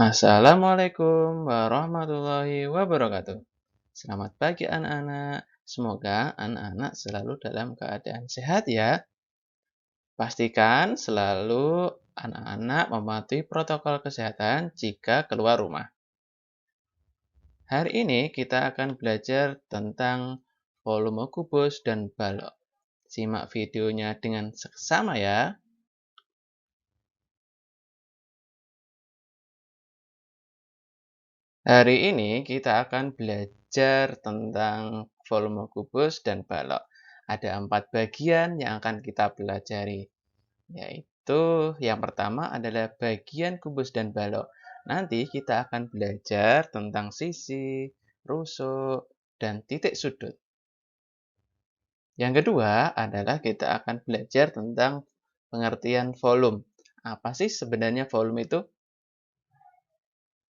Assalamualaikum warahmatullahi wabarakatuh. Selamat pagi anak-anak. Semoga anak-anak selalu dalam keadaan sehat ya. Pastikan selalu anak-anak mematuhi protokol kesehatan jika keluar rumah. Hari ini kita akan belajar tentang volume kubus dan balok. Simak videonya dengan seksama ya. Hari ini kita akan belajar tentang volume kubus dan balok. Ada 4 bagian yang akan kita pelajari, yaitu yang pertama adalah bagian kubus dan balok. Nanti kita akan belajar tentang sisi, rusuk, dan titik sudut. Yang kedua adalah kita akan belajar tentang pengertian volume. Apa sih sebenarnya volume itu?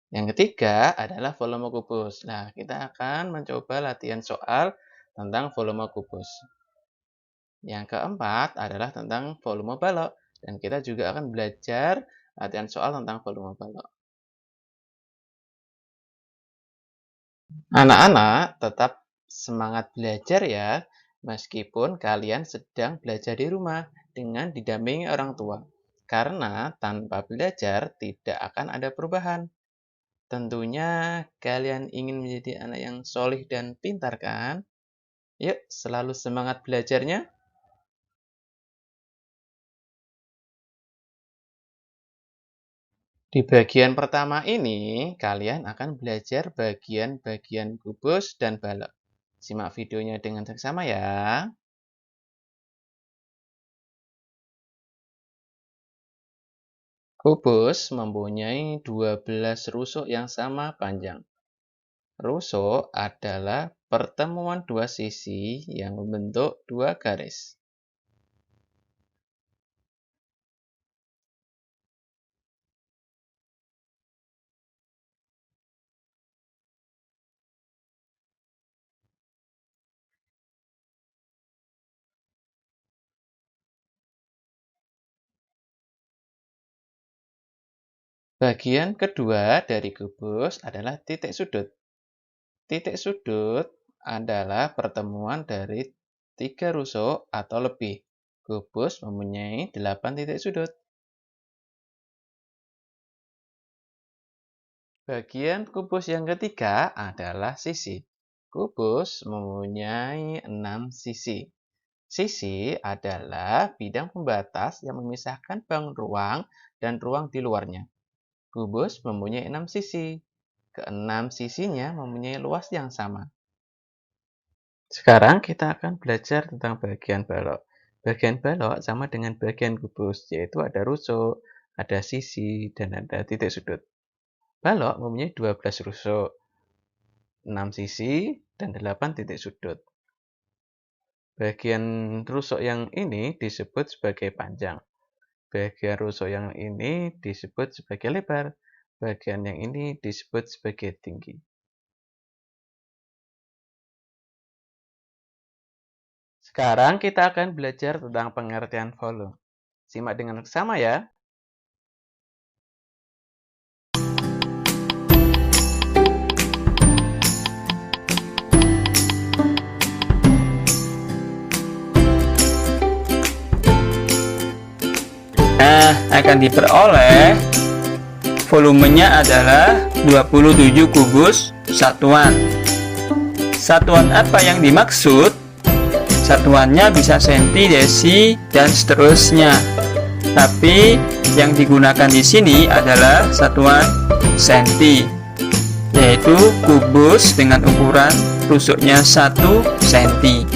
Yang ketiga adalah volume kubus. Nah, kita akan mencoba latihan soal tentang volume kubus. Yang keempat adalah tentang volume balok. Dan kita juga akan belajar latihan soal tentang volume balok. Anak-anak tetap semangat belajar ya, meskipun kalian sedang belajar di rumah dengan didampingi orang tua. Karena tanpa belajar tidak akan ada perubahan. Tentunya kalian ingin menjadi anak yang solih dan pintar kan? Yuk, selalu semangat belajarnya. Di bagian pertama ini, kalian akan belajar bagian-bagian kubus dan balok. Simak videonya dengan seksama ya. Kubus mempunyai 12 rusuk yang sama panjang. Rusuk adalah pertemuan dua sisi yang membentuk dua garis. Bagian kedua dari kubus adalah titik sudut. Titik sudut adalah pertemuan dari 3 rusuk atau lebih. Kubus mempunyai 8 titik sudut. Bagian kubus yang ketiga adalah sisi. Kubus mempunyai 6 sisi. Sisi adalah bidang pembatas yang memisahkan ruang dan ruang di luarnya. Kubus mempunyai 6 sisi. Keenam sisinya mempunyai luas yang sama. Sekarang kita akan belajar tentang bagian balok. Bagian balok sama dengan bagian kubus, yaitu ada rusuk, ada sisi, dan ada titik sudut. Balok mempunyai 12 rusuk, 6 sisi, dan 8 titik sudut. Bagian rusuk yang ini disebut sebagai panjang. Bagian rusuk yang ini disebut sebagai lebar. Bagian yang ini disebut sebagai tinggi. Sekarang kita akan belajar tentang pengertian volume. Simak dengan seksama ya. Nah, akan diperoleh volumenya adalah 27 kubus satuan. Satuan apa yang dimaksud? Satuannya bisa senti, desi, dan seterusnya. Tapi yang digunakan di sini adalah satuan senti, yaitu kubus dengan ukuran rusuknya 1 senti.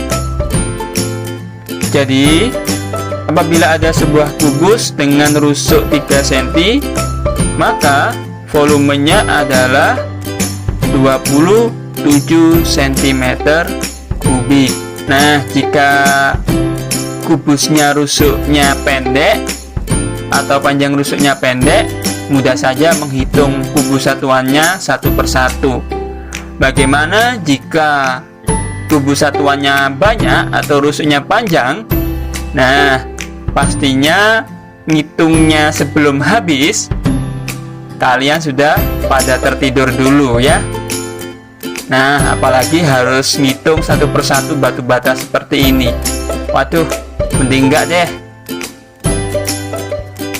Jadi, apabila ada sebuah kubus dengan rusuk 3 cm, maka volumenya adalah 27 cm kubik. Nah, jika kubusnya rusuknya pendek atau panjang rusuknya pendek, mudah saja menghitung kubus satuannya satu persatu. Bagaimana jika kubus satuannya banyak atau rusuknya panjang? Nah, pastinya ngitungnya sebelum habis, kalian sudah pada tertidur dulu ya. Nah, apalagi harus ngitung satu persatu batu bata seperti ini. Waduh, mending enggak deh.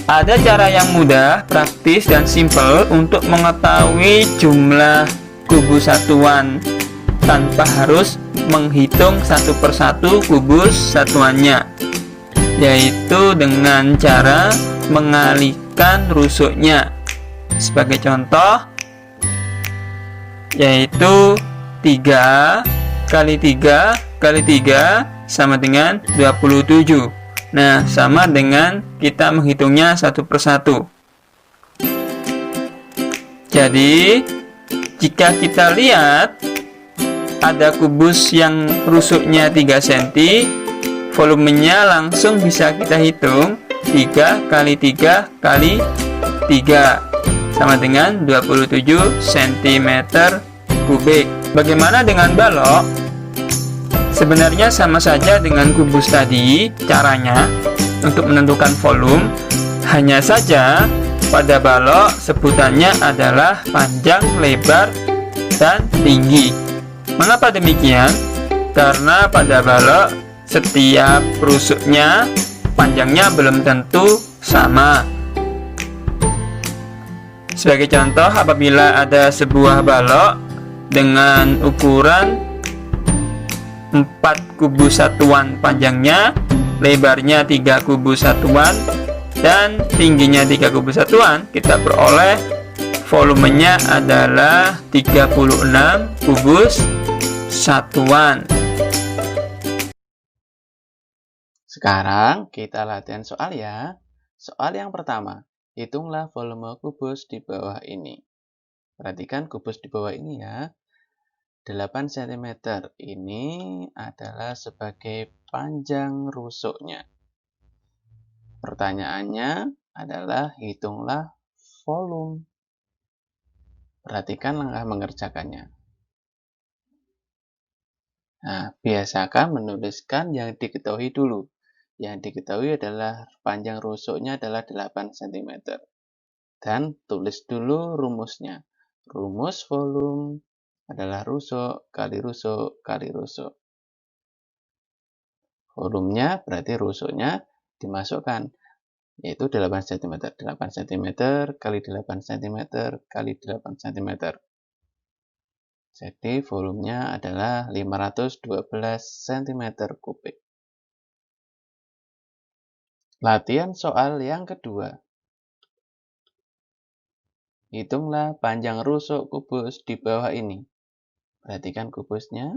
Ada cara yang mudah, praktis, dan simpel untuk mengetahui jumlah kubus satuan tanpa harus menghitung satu persatu kubus satuannya, yaitu dengan cara mengalihkan rusuknya. Sebagai contoh, yaitu 3 kali 3 kali 3 sama dengan 27. Nah, sama dengan kita menghitungnya satu persatu. Jadi, jika kita lihat ada kubus yang rusuknya 3 cm, volumenya langsung bisa kita hitung 3 kali 3 kali 3 sama dengan 27 cm kubik. Bagaimana dengan balok? Sebenarnya sama saja dengan kubus tadi caranya untuk menentukan volume, hanya saja pada balok sebutannya adalah panjang, lebar, dan tinggi. Mengapa demikian? Karena pada balok setiap rusuknya panjangnya belum tentu sama. Sebagai contoh, apabila ada sebuah balok dengan ukuran 4 kubus satuan panjangnya, lebarnya 3 kubus satuan, dan tingginya 3 kubus satuan, kita peroleh volumenya adalah 36 kubus satuan. Sekarang kita latihan soal ya. Soal yang pertama, hitunglah volume kubus di bawah ini. Perhatikan kubus di bawah ini ya. 8 cm ini adalah sebagai panjang rusuknya. Pertanyaannya adalah hitunglah volume. Perhatikan langkah mengerjakannya. Nah, biasakan menuliskan yang diketahui dulu. Yang diketahui adalah panjang rusuknya adalah 8 cm. Dan tulis dulu rumusnya. Rumus volume adalah rusuk kali rusuk kali rusuk. Volumenya berarti rusuknya dimasukkan, yaitu 8 cm. 8 cm kali 8 cm kali 8 cm. Jadi volumenya adalah 512 cm kubik. Latihan soal yang kedua. Hitunglah panjang rusuk kubus di bawah ini. Perhatikan kubusnya.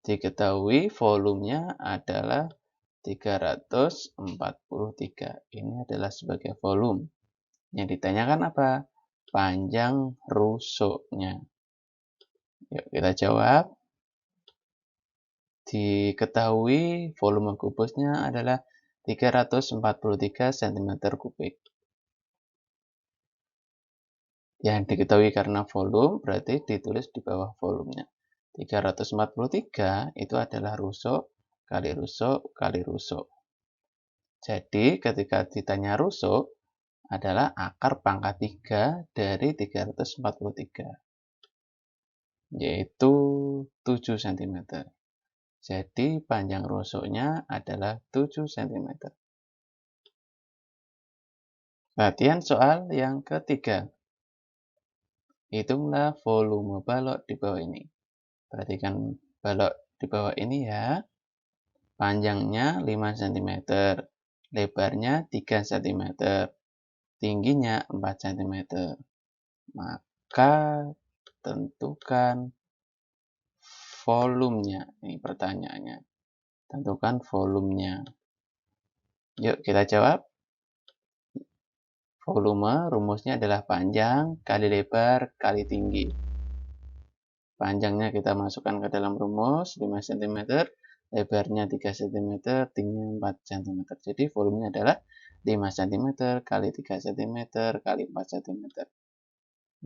Diketahui volumenya adalah 343. Ini adalah sebagai volume. Yang ditanyakan apa? Panjang rusuknya. Yuk kita jawab. Diketahui volume kubusnya adalah 343 cm kubik. Yang diketahui karena volume berarti ditulis di bawah volumenya. 343 itu adalah rusuk kali rusuk kali rusuk. Jadi ketika ditanya rusuk adalah akar pangkat 3 dari 343, yaitu 7 cm. Jadi panjang rusuknya adalah 7 cm. Latihan soal yang ketiga. Hitunglah volume balok di bawah ini. Perhatikan balok di bawah ini ya. Panjangnya 5 cm, lebarnya 3 cm, tingginya 4 cm. Maka tentukan volumenya. Ini pertanyaannya. Tentukan volumenya. Yuk kita jawab. Volume rumusnya adalah panjang kali lebar kali tinggi. Panjangnya kita masukkan ke dalam rumus 5 cm, lebarnya 3 cm, tingginya 4 cm. Jadi volumenya adalah 5 cm kali 3 cm kali 4 cm,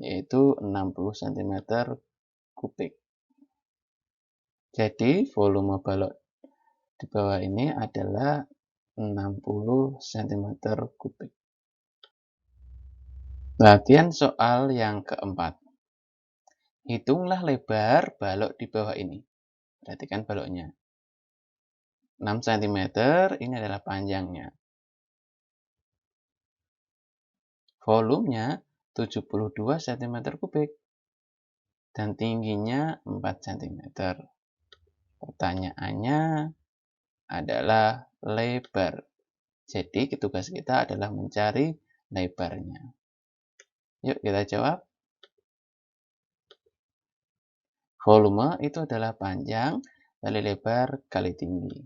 yaitu 60 cm kubik. Jadi volume balok di bawah ini adalah 60 cm kubik. Latihan soal yang keempat. Hitunglah lebar balok di bawah ini. Perhatikan baloknya. 6 cm ini adalah panjangnya. Volumenya 72 cm kubik. Dan tingginya 4 cm. Pertanyaannya adalah lebar. Jadi tugas kita adalah mencari lebarnya. Yuk kita jawab. Volume itu adalah panjang kali lebar kali tinggi.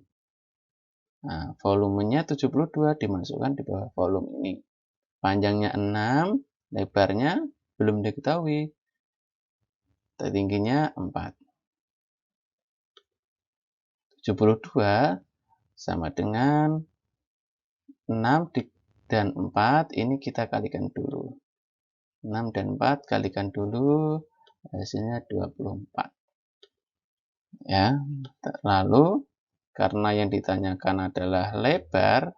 Nah, volumenya 72 dimasukkan di bawah volume ini. Panjangnya 6, lebarnya belum diketahui. Tingginya 4. 72 sama dengan 6 dan 4, ini kita kalikan dulu. 6 dan 4 kalikan dulu, hasilnya 24. Ya, lalu karena yang ditanyakan adalah lebar,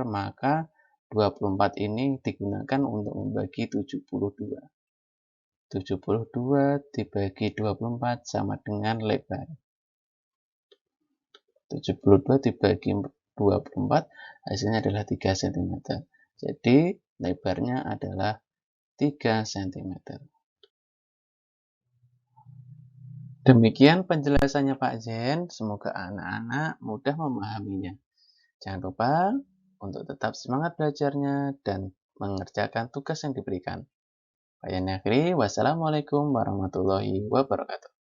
maka 24 ini digunakan untuk membagi 72. 72 dibagi 24 sama dengan lebar. 72 dibagi 24 hasilnya adalah 3 cm. Jadi lebarnya adalah 3 cm. Demikian penjelasannya Pak Zen. Semoga anak-anak mudah memahaminya. Jangan lupa untuk tetap semangat belajarnya dan mengerjakan tugas yang diberikan. Pak Yani akhiri, wassalamualaikum warahmatullahi wabarakatuh.